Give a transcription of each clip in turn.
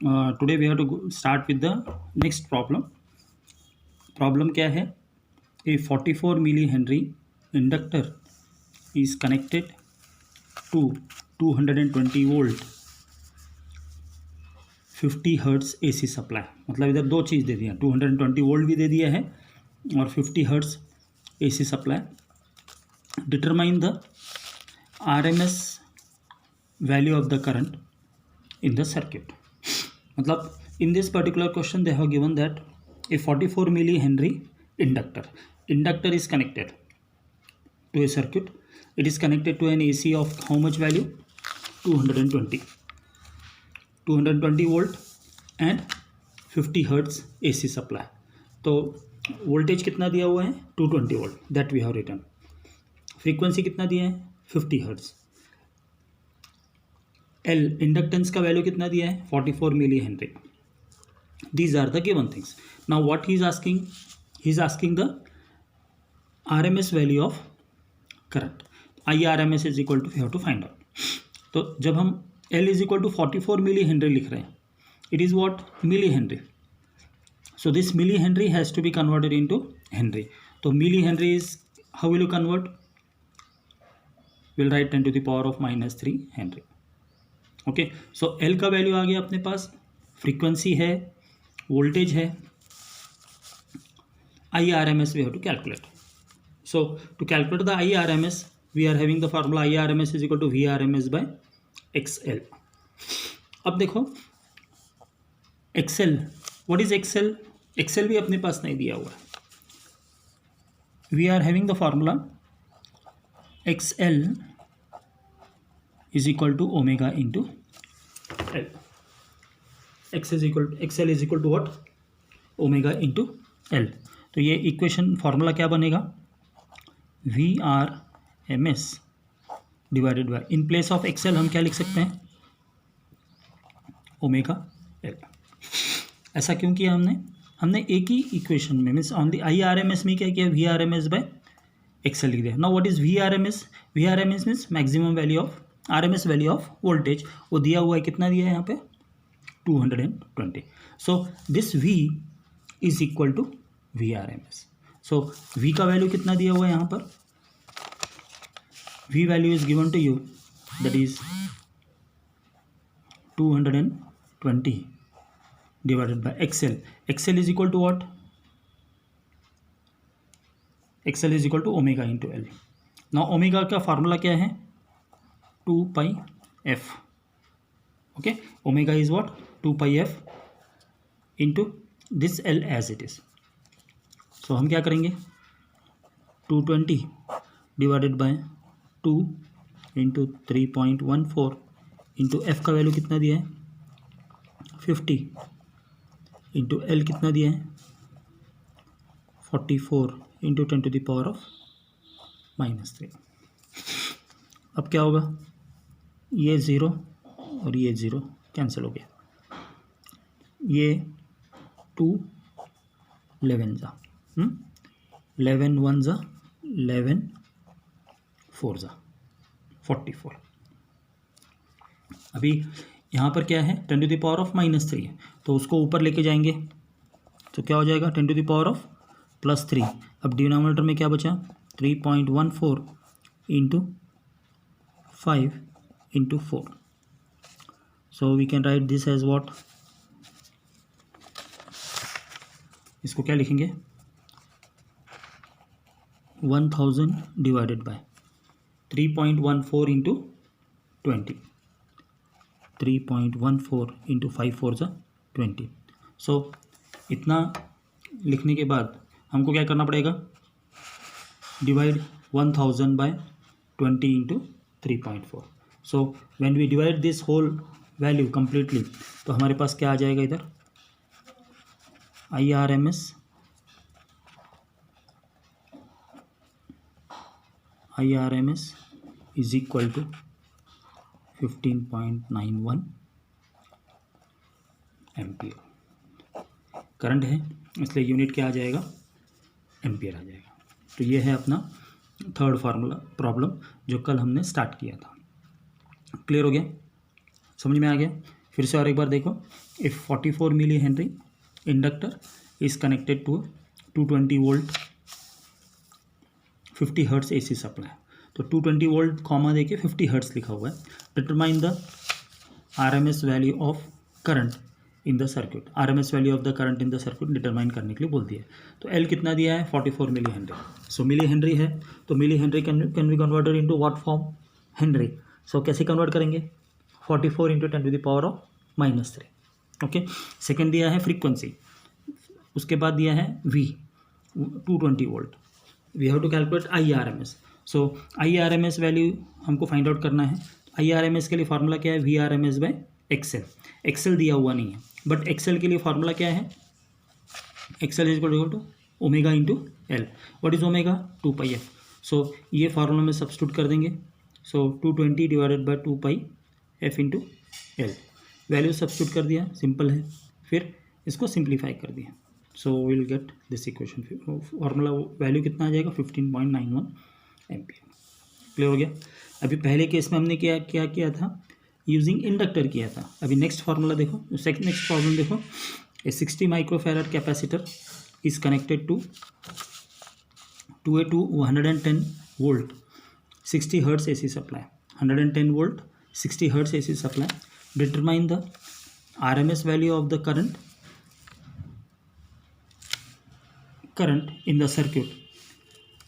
Today we have to start with the next problem. Problem क्या है? A 44 milli henry inductor is connected to 220 volt 50 hertz AC supply. मतलब इधर दो चीज़ दे दिया, 220 volt भी दे दिया है और 50 hertz AC supply. Determine the RMS value of the current in the circuit. मतलब in this particular question they have given that a 44 milli Henry inductor is connected to a circuit. It is connected to an AC of how much value? 220 volt and 50 hertz AC supply. तो voltage कितना दिया हुआ है? 220 volt, that we have written. Frequency कितना दिया है? 50 hertz. L inductance का value कितना दिया है? 44 milli henry. These are the given things. Now what he is asking? He is asking the RMS value of current. IRMS is equal to, we have to find out. तो जब हम L is equal to 44 milli henry लिख रहे हैं, it is what? Millihenry. So this millihenry has to be converted into henry. तो millihenry is, how will you convert? Will write 10 to the power of -3 henry. Okay, so L का value आ गया अपने पास, frequency है, voltage है, IRMS we have to calculate. So to calculate the IRMS we are having the formula IRMS is equal to VRMS by XL. अब देखो XL, what is XL? XL भी अपने पास नहीं दिया हुआ है. We are having the formula XL is equal to omega into L. XL is equal to what? Omega into L. तो ये इक्वेशन फार्मूला क्या बनेगा? VRMS divided bye, in place of XL हम क्या लिख सकते हैं? Omega L. ऐसा क्यों किया हमने एक ही इक्वेशन में, मीन्स ऑन द IRMS में क्या किया? VRMS बाय XL लिख दिया. Now what is VRMS? VRMS means maximum value of RMS value of voltage. वो दिया हुआ है, कितना दिया है यहाँ पे? 220. So this V is equal to VRMS. So V का वैल्यू कितना दिया हुआ है यहाँ पर? V value is given to you, that is 220 divided by XL. XL is equal to what? XL is equal to omega into L. Now omega का formula क्या है? 2 pi f. okay, omega is what? 2 pi f into this L as it is. so हम क्या करेंगे? 220 divided bye 2 into 3.14 into F का value कितना दिया है? 50 इंटू L कितना दिया है? 44 into 10 to the power of -3. अब क्या होगा? ये 0 और ये 0 कैंसिल हो गया. ये 2 11 जा 11 1 जा 11 4 जा 44. अभी यहाँ पर क्या है? 10 टू द पावर ऑफ -3 है, तो उसको ऊपर लेके जाएंगे तो क्या हो जाएगा? 10 टू द पावर ऑफ +3. अब डिनोमिनेटर में क्या बचा? 3.14 into 5 into 4. so we can write this as what? इसको क्या लिखेंगे? 1000 डिवाइडेड बाय 3.14 इंटू 20. 3.14 इंटू 5 4 जा 20. सो इतना लिखने के बाद हमको क्या करना पड़ेगा? Divide 1000 by 20 into 3.4. So when we divide this whole value completely, तो हमारे पास क्या आ जाएगा इधर? IRMS is equal to 15.91 ampere. Current है इसलिए यूनिट क्या आ जाएगा? एम्पियर आ जाएगा. तो ये है अपना थर्ड फार्मूला प्रॉब्लम जो कल हमने स्टार्ट किया था. क्लियर हो गया? समझ में आ गया? फिर से और एक बार देखो, if 44 milli henry inductor is connected to 220 volt 50 hertz AC supply, तो 220 वोल्ट कॉमा देके 50 हर्ट्स लिखा हुआ है। Determine the RMS value of current in the circuit, RMS value of the current in the circuit determine करने के लिए बोल दिया है। तो L कितना दिया है 44 मिली हेनरी। सो मिली हेनरी है तो millihenry can be converted into what form, henry. So कैसे कन्वर्ट करेंगे, 44 into 10 to the power of -3। Okay, second दिया है फ्रीक्वेंसी, उसके बाद दिया है V 220 volt. We have to calculate IRMS। So IRMS value हमको फाइंड आउट करना है। IRMS के लिए फार्मूला क्या है, VRMS बाय XL। XL दिया हुआ नहीं है, बट XL के लिए फार्मूला क्या है, XL is equal to omega into L। What is omega, 2πf। So ये फार्मूला में सब्स्टिट्यूट कर देंगे। So 220 divided by 2πf into L, value substitute कर दिया, सिंपल है। फिर इसको सिंप्लीफाई कर दिया, so will get this equation. Formula value कितना आ जाएगा, 15.91 एम्पियर। क्लियर हो गया। अभी पहले केस में हमने क्या किया था, यूजिंग इंडक्टर किया था। अभी नेक्स्ट फार्मूला देखो, नेक्स्ट प्रॉब्लम देखो, a 60 microfarad capacitor is connected to a 110 volt 60 hertz AC supply, 110 volt 60 hertz AC supply. Determine the RMS value of the current in the circuit,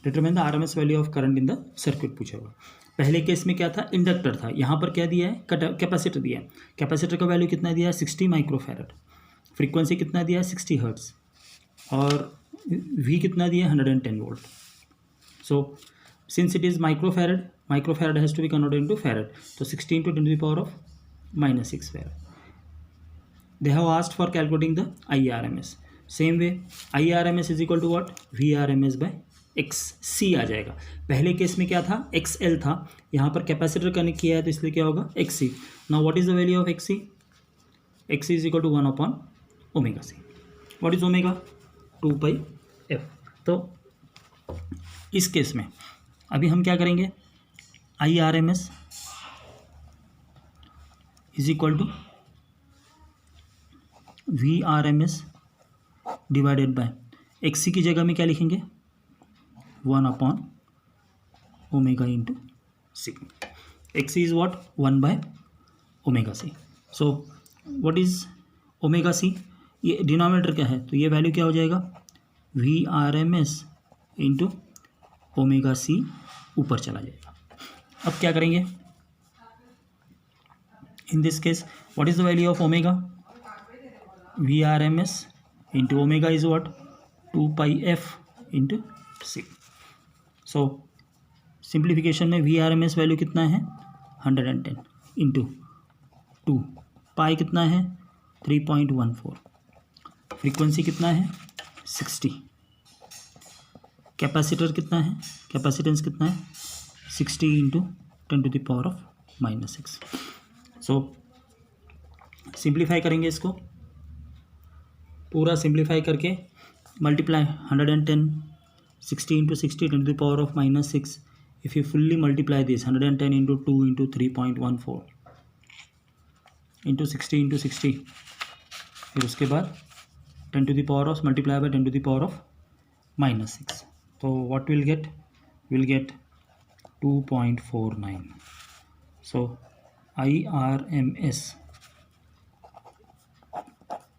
determine the RMS value of current in the circuit पूछा हुआ। पहले case में क्या था, inductor था, यहाँ पर क्या दिया है, कैपेसिटर दिया है। कैपेसिटर का वैल्यू कितना दिया है, 60 माइक्रोफैराड। फ्रीक्वेंसी कितना दिया है, 60 हर्ट्स, और V कितना दिया है, 110 volt. So since it is microfarad has to be converted into farad, तो 60 into 10 to the power of -6 farad. They have asked for calculating the IRMS। Same way IRMS is equal to what, VRMS by XC आ जाएगा। पहले case में क्या था, XL था, यहाँ पर कैपेसिटर कनेक्ट किया है तो इसलिए क्या होगा, XC। Now what is the value of XC, XC is equal to 1/ωc। What is omega, 2πf। तो इस केस में अभी हम क्या करेंगे, IRMS is equal to VRMS divided by XC की जगह में क्या लिखेंगे, 1/ωc into C। XC is what, 1/ωc। So what is ωc, ये डिनोमिनेटर क्या है, तो ये वैल्यू क्या हो जाएगा, VRMS इंटू ωc ऊपर चला जाएगा। अब क्या करेंगे, in this case what is the value of omega, VRMS into omega is what, 2πf into C। So simplification में VRMS वैल्यू कितना है, 110 इंटू 2, पाई कितना है 3.14, फ्रीक्वेंसी कितना है 60, कैपेसिटर कितना है, कैपेसिटेंस कितना है 60 into 10 to the power of -6। So simplify करेंगे, इसको पूरा सिंप्लीफाई करके multiply 110 60 into 60 10 to the power of -6। If you fully multiply this 110 into 2 into 3.14 into 60 into 60, फिर उसके बाद 10 to the power of multiply by 10 to the power of -6। तो what will get, will get 2.49। So IRMS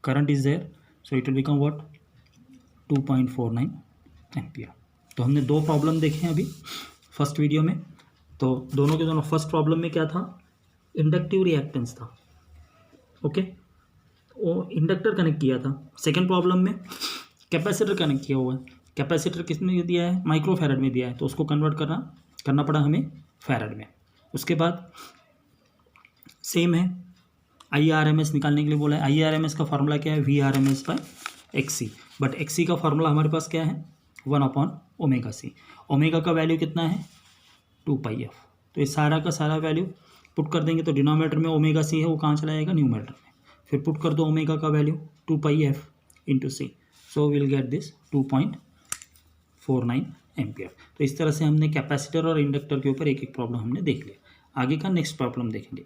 current is there, so it will become what, 2.49 ampere. तो हमने दो problem देखे हैं अभी फर्स्ट वीडियो में। तो दोनों के दोनों, फर्स्ट प्रॉब्लम में क्या था, इंडक्टिव रिएक्टेंस था, ओके, वो इंडक्टर कनेक्ट किया था। सेकेंड प्रॉब्लम में कैपेसिटर कनेक्ट किया हुआ है। कैपेसिटर किस में दिया है, माइक्रोफैराड में दिया है, तो उसको कन्वर्ट करना पड़ा हमें फैराड में। उसके बाद सेम है, IRMS निकालने के लिए बोला है। IRMS का फार्मूला क्या है, VRMS by XC, but XC का फार्मूला हमारे पास क्या है, 1/ωc। ओमेगा का वैल्यू कितना है, 2πf। तो इस सारा का सारा वैल्यू पुट कर देंगे, तो डिनोमिनेटर में ωc है, वो कहाँ चला जाएगा, न्यूमरेटर में। फिर पुट कर दो ओमेगा का value 2πf into C, so will get this 2.49 ampere. तो इस तरह से हमने कैपेसिटर और इंडक्टर के ऊपर एक एक प्रॉब्लम हमने देख लिया। आगे का नेक्स्ट प्रॉब्लम देखेंगे।